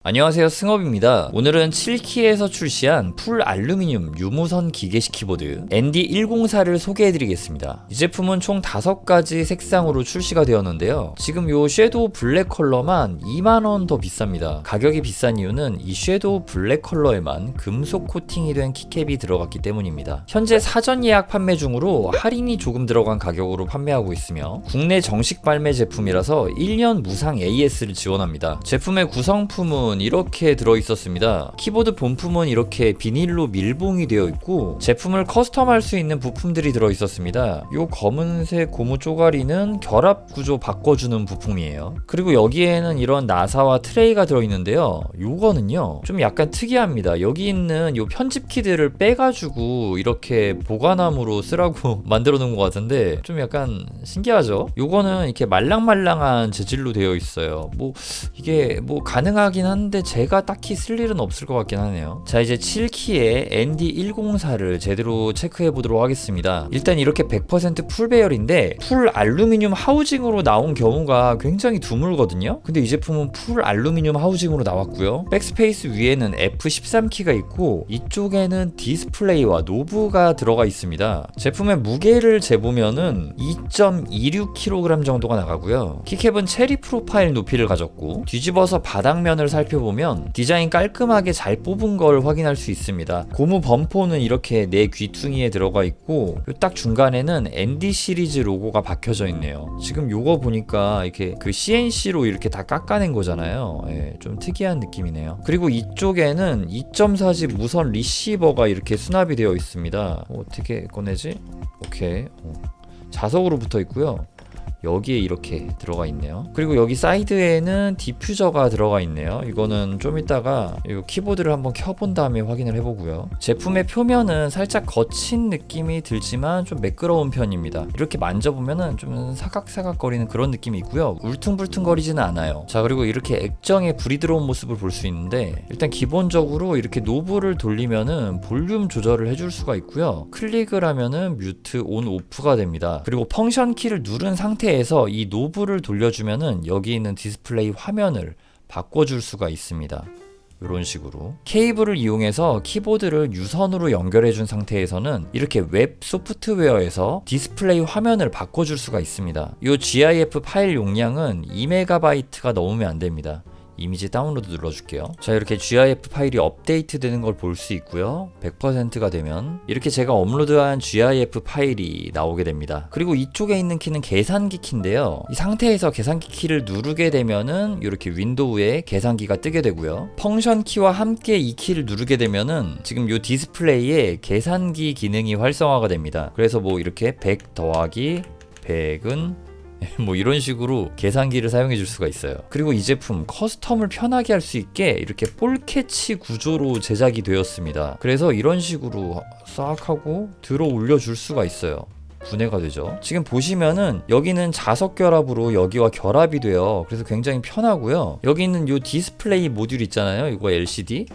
안녕하세요, 승업입니다. 오늘은 7키에서 출시한 풀 알루미늄 유무선 기계식 키보드 ND104를 소개해드리겠습니다. 이 제품은 총 5가지 색상으로 출시가 되었는데요. 지금 요 섀도우 블랙 컬러만 2만원 더 비쌉니다. 가격이 비싼 이유는 이 섀도우 블랙 컬러에만 금속 코팅이 된 키캡이 들어갔기 때문입니다. 현재 사전 예약 판매 중으로 할인이 조금 들어간 가격으로 판매하고 있으며 국내 정식 발매 제품이라서 1년 무상 AS를 지원합니다. 제품의 구성품은 이렇게 들어있었습니다. 키보드 본품은 이렇게 비닐로 밀봉이 되어 있고 제품을 커스텀할 수 있는 부품들이 들어있었습니다. 요 검은색 고무 쪼가리는 결합 구조 바꿔주는 부품이에요. 그리고 여기에는 이런 나사와 트레이가 들어있는데요. 요거는요 좀 약간 특이합니다. 여기 있는 요 편집키들을 빼가지고 이렇게 보관함으로 쓰라고 만들어 놓은 것 같은데 좀 약간 신기하죠? 요거는 이렇게 말랑말랑한 재질로 되어 있어요. 이게 가능하긴 한데 제가 딱히 쓸 일은 없을 것 같긴 하네요. 자, 이제 7키의 ND104를 제대로 체크해 보도록 하겠습니다. 일단 이렇게 100% 풀 배열인데 풀 알루미늄 하우징으로 나온 경우가 굉장히 드물거든요. 근데 이 제품은 풀 알루미늄 하우징으로 나왔고요. 백스페이스 위에는 F13키가 있고 이쪽에는 디스플레이와 노브가 들어가 있습니다. 제품의 무게를 재보면은 2.26kg 정도가 나가고요. 키캡은 체리 프로파일 높이를 가졌고 뒤집어서 바닥면을 살펴보면 디자인 깔끔하게 잘 뽑은 걸 확인할 수 있습니다. 고무 범퍼는 이렇게 내 귀퉁이에 들어가 있고 딱 중간에는 ND 시리즈 로고가 박혀져 있네요. 지금 요거 보니까 이렇게 그 CNC로 이렇게 다 깎아낸 거잖아요. 좀 특이한 느낌이네요. 그리고 이쪽에는 2.4G 무선 리시버가 이렇게 수납이 되어 있습니다. 어떻게 꺼내지? 오케이. 자석으로 붙어 있고요. 여기에 이렇게 들어가 있네요. 그리고 여기 사이드에는 디퓨저가 들어가 있네요. 이거는 좀 이따가 이 키보드를 한번 켜본 다음에 확인을 해보고요. 제품의 표면은 살짝 거친 느낌이 들지만 좀 매끄러운 편입니다. 이렇게 만져보면은 좀 사각사각거리는 그런 느낌이 있고요. 울퉁불퉁거리지는 않아요. 자, 그리고 이렇게 액정에 불이 들어온 모습을 볼 수 있는데 일단 기본적으로 이렇게 노브를 돌리면은 볼륨 조절을 해줄 수가 있고요. 클릭을 하면은 뮤트, 온, 오프가 됩니다. 그리고 펑션 키를 누른 상태에서 이 노브를 돌려주면은 여기 있는 디스플레이 화면을 바꿔줄 수가 있습니다. 이런 식으로 케이블을 이용해서 키보드를 유선으로 연결해준 상태에서는 이렇게 웹 소프트웨어에서 디스플레이 화면을 바꿔줄 수가 있습니다. 이 GIF 파일 용량은 2MB가 넘으면 안됩니다. 이미지 다운로드 눌러줄게요. 자, 이렇게 GIF 파일이 업데이트 되는 걸 볼 수 있고요. 100%가 되면 이렇게 제가 업로드한 GIF 파일이 나오게 됩니다. 그리고 이쪽에 있는 키는 계산기 키인데요. 이 상태에서 계산기 키를 누르게 되면은 이렇게 윈도우에 계산기가 뜨게 되고요. 펑션 키와 함께 이 키를 누르게 되면은 지금 이 디스플레이에 계산기 기능이 활성화가 됩니다. 그래서 이렇게 100 더하기 100은 이런 식으로 계산기를 사용해 줄 수가 있어요. 그리고 이 제품 커스텀을 편하게 할 수 있게 이렇게 볼 캐치 구조로 제작이 되었습니다. 그래서 이런 식으로 싹 하고 들어 올려 줄 수가 있어요. 분해가 되죠. 지금 보시면은 여기는 자석 결합으로 여기와 결합이 돼요. 그래서 굉장히 편하고요. 여기 있는 요 디스플레이 모듈 있잖아요. 이거 LCD.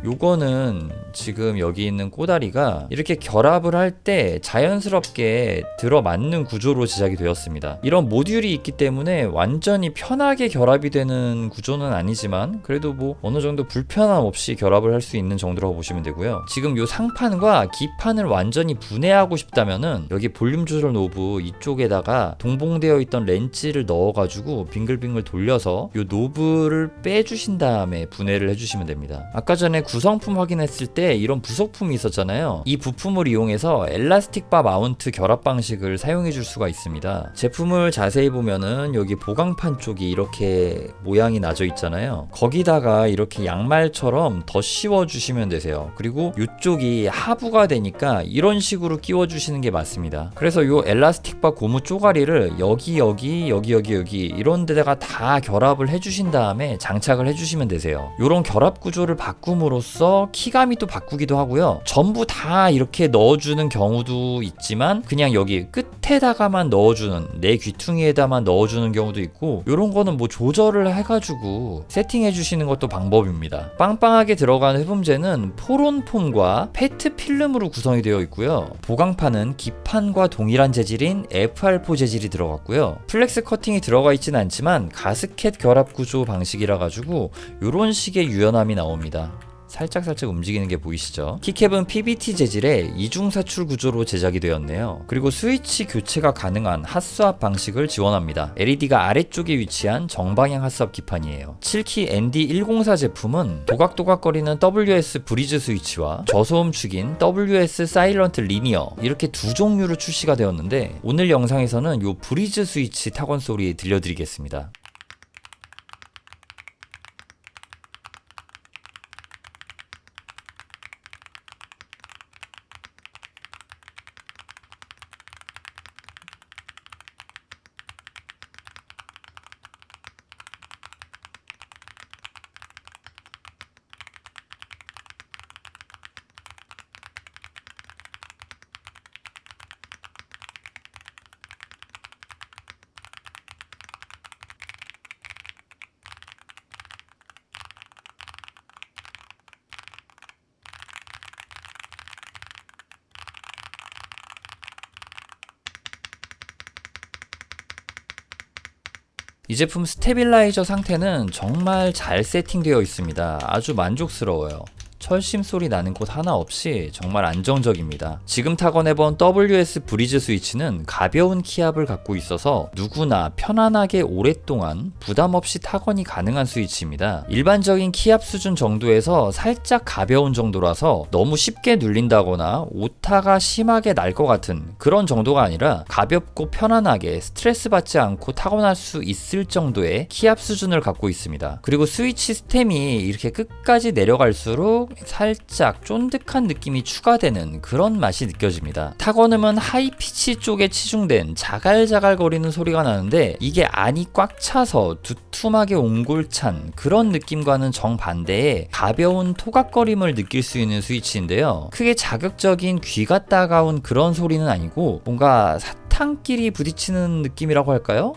요거는 지금 여기 있는 꼬다리가 이렇게 결합을 할 때 자연스럽게 들어맞는 구조로 제작이 되었습니다. 이런 모듈이 있기 때문에 완전히 편하게 결합이 되는 구조는 아니지만 그래도 어느 정도 불편함 없이 결합을 할 수 있는 정도라고 보시면 되고요. 지금 요 상판과 기판을 완전히 분해하고 싶다면은 여기 볼륨 조절 노브 이쪽에다가 동봉되어 있던 렌치를 넣어가지고 빙글빙글 돌려서 요 노브를 빼주신 다음에 분해를 해주시면 됩니다. 아까 전에 구성품 확인했을 때 이런 부속품이 있었잖아요. 이 부품을 이용해서 엘라스틱 바 마운트 결합 방식을 사용해 줄 수가 있습니다. 제품을 자세히 보면은 여기 보강판 쪽이 이렇게 모양이 나져 있잖아요. 거기다가 이렇게 양말처럼 더 씌워 주시면 되세요. 그리고 이쪽이 하부가 되니까 이런 식으로 끼워 주시는 게 맞습니다. 그래서 요 엘라스틱 바 고무 쪼가리를 여기 이런 데다가 다 결합을 해 주신 다음에 장착을 해 주시면 되세요. 요런 결합 구조를 바꿈으로 넣음으로써 키감이 또 바꾸기도 하고요. 전부 다 이렇게 넣어주는 경우도 있지만 그냥 여기 끝에다가만 넣어주는, 내 귀퉁이에다만 넣어주는 경우도 있고, 요런 거는 뭐 조절을 해가지고 세팅해 주시는 것도 방법입니다. 빵빵하게 들어간 흡음재는 포론폼과 페트 필름으로 구성이 되어 있고요. 보강판은 기판과 동일한 재질인 FR4 재질이 들어갔고요. 플렉스 커팅이 들어가 있진 않지만 가스켓 결합 구조 방식이라 가지고 요런 식의 유연함이 나옵니다. 살짝 움직이는 게 보이시죠? 키캡은 PBT 재질의 이중사출 구조로 제작이 되었네요. 그리고 스위치 교체가 가능한 핫스왑 방식을 지원합니다. LED가 아래쪽에 위치한 정방향 핫스왑 기판이에요. 7키 ND104 제품은 도각도각거리는 WS 브리즈 스위치와 저소음 축인 WS 사일런트 리니어, 이렇게 두 종류로 출시가 되었는데, 오늘 영상에서는 요 브리즈 스위치 타건 소리 들려드리겠습니다. 이 제품 스테빌라이저 상태는 정말 잘 세팅되어 있습니다. 아주 만족스러워요. 철심 소리 나는 곳 하나 없이 정말 안정적입니다. 지금 타건해본 WS 브리즈 스위치는 가벼운 키압을 갖고 있어서 누구나 편안하게 오랫동안 부담없이 타건이 가능한 스위치입니다. 일반적인 키압 수준 정도에서 살짝 가벼운 정도라서 너무 쉽게 눌린다거나 오타가 심하게 날 것 같은 그런 정도가 아니라 가볍고 편안하게 스트레스 받지 않고 타건할 수 있을 정도의 키압 수준을 갖고 있습니다. 그리고 스위치 스템이 이렇게 끝까지 내려갈수록 살짝 쫀득한 느낌이 추가되는 그런 맛이 느껴집니다. 타건음은 하이피치 쪽에 치중된 자갈자갈 거리는 소리가 나는데, 이게 안이 꽉 차서 두툼하게 옹골찬 그런 느낌과는 정반대의 가벼운 토각거림을 느낄 수 있는 스위치인데요. 크게 자극적인 귀가 따가운 그런 소리는 아니고 뭔가 사탕끼리 부딪히는 느낌이라고 할까요?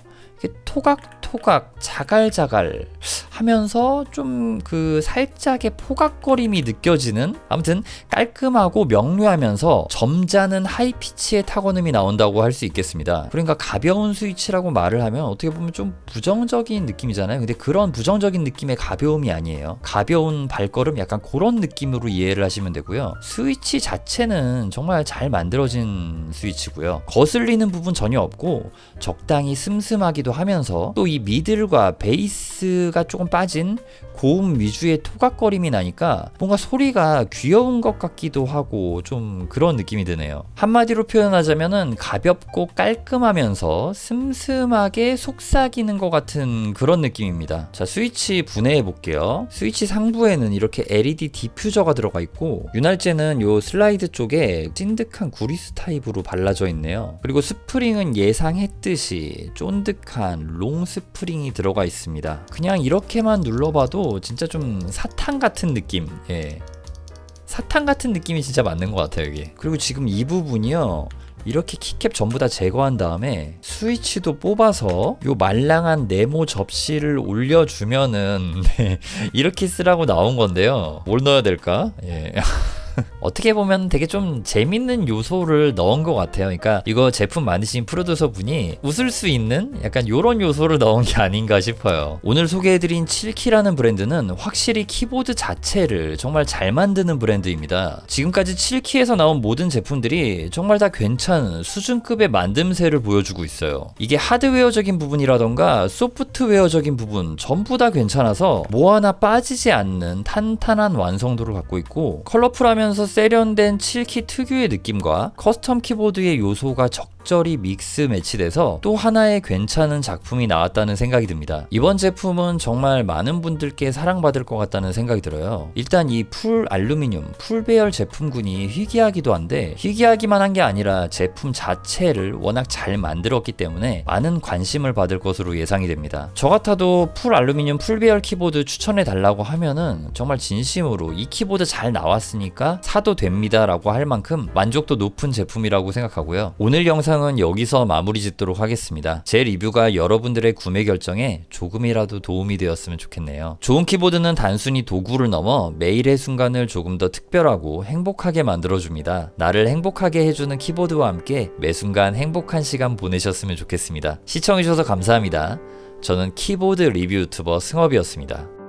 토각토각 자갈자갈 하면서 좀 그 살짝의 포각거림이 느껴지는, 아무튼 깔끔하고 명료하면서 점잖은 하이피치의 타건음이 나온다고 할 수 있겠습니다. 그러니까 가벼운 스위치라고 말을 하면 어떻게 보면 좀 부정적인 느낌이잖아요. 근데 그런 부정적인 느낌의 가벼움이 아니에요. 가벼운 발걸음, 약간 그런 느낌으로 이해를 하시면 되고요. 스위치 자체는 정말 잘 만들어진 스위치고요. 거슬리는 부분 전혀 없고 적당히 슴슴하기도 하면서 또 이 미들과 베이스가 조금 빠진 고음 위주의 토각거림이 나니까 뭔가 소리가 귀여운 것 같기도 하고 좀 그런 느낌이 드네요. 한마디로 표현하자면은 가볍고 깔끔하면서 슴슴하게 속삭이는 것 같은 그런 느낌입니다. 자, 스위치 분해해 볼게요. 스위치 상부에는 이렇게 LED 디퓨저가 들어가 있고, 윤활제는 요 슬라이드 쪽에 찐득한 구리스 타입으로 발라져 있네요. 그리고 스프링은 예상했듯이 쫀득한 롱 스프링이 들어가 있습니다. 그냥 이렇게만 눌러봐도 진짜 좀 사탕 같은 느낌, 사탕 같은 느낌이 진짜 맞는 것 같아요, 이게. 그리고 지금 이 부분이요, 이렇게 키캡 전부 다 제거한 다음에 스위치도 뽑아서 요 말랑한 네모 접시를 올려주면은 이렇게 쓰라고 나온 건데요. 뭘 넣어야 될까? 어떻게 보면 되게 좀 재밌는 요소를 넣은 것 같아요. 그러니까 이거 제품 만드신 프로듀서 분이 웃을 수 있는 약간 요런 요소를 넣은 게 아닌가 싶어요. 오늘 소개해드린 7키라는 브랜드는 확실히 키보드 자체를 정말 잘 만드는 브랜드입니다. 지금까지 7키에서 나온 모든 제품들이 정말 다 괜찮은 수준급의 만듦새를 보여주고 있어요. 이게 하드웨어적인 부분이라던가 소프트웨어적인 부분 전부 다 괜찮아서 뭐 하나 빠지지 않는 탄탄한 완성도를 갖고 있고, 컬러풀하면서 세련된 7키 특유의 느낌과 커스텀 키보드의 요소가 적당히 적절히 믹스 매치돼서 또 하나의 괜찮은 작품이 나왔다는 생각이 듭니다. 이번 제품은 정말 많은 분들께 사랑받을 것 같다는 생각이 들어요. 일단 이 풀 알루미늄, 풀 배열 제품군이 희귀하기도 한데 희귀하기만 한 게 아니라 제품 자체를 워낙 잘 만들었기 때문에 많은 관심을 받을 것으로 예상이 됩니다. 저 같아도 풀 알루미늄 풀 배열 키보드 추천해 달라고 하면은 정말 진심으로 이 키보드 잘 나왔으니까 사도 됩니다 라고 할 만큼 만족도 높은 제품이라고 생각하고요. 오늘 영상은 여기서 마무리 짓도록 하겠습니다. 제 리뷰가 여러분들의 구매 결정에 조금이라도 도움이 되었으면 좋겠네요. 좋은 키보드는 단순히 도구를 넘어 매일의 순간을 조금 더 특별하고 행복하게 만들어줍니다. 나를 행복하게 해주는 키보드와 함께 매 순간 행복한 시간 보내셨으면 좋겠습니다. 시청해주셔서 감사합니다. 저는 키보드 리뷰 유튜버 승업이었습니다.